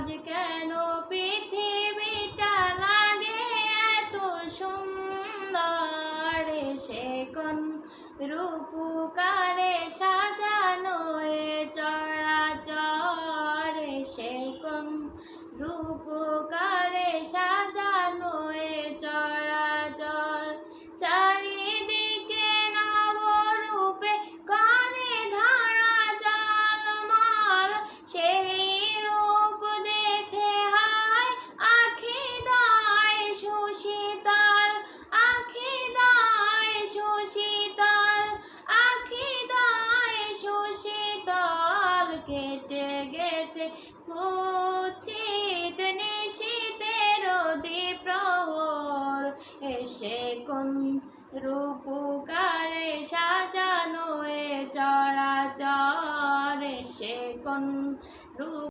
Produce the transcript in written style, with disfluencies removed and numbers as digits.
আজ কেন পৃথিবীটা লাগে এত সুন্দর, সে কোন রূপকারে সাজানো এ চরাচর, সে কোন রূপকারে সাজানো এ চরাচর। চারিদিকে নবরূপে কানে ধারা ঝলমল, সেই রূপ দেখে হায় আখি দায় সুশীতল, আখি দায় সুশীতল, আখি দায় সুশীতল। কেটে গেছে কুৎসিত নিশীথের দ্বিপ্রহর, এসে কোন রূপকারে সাজানো এ চরাচর, সে কোন রূপ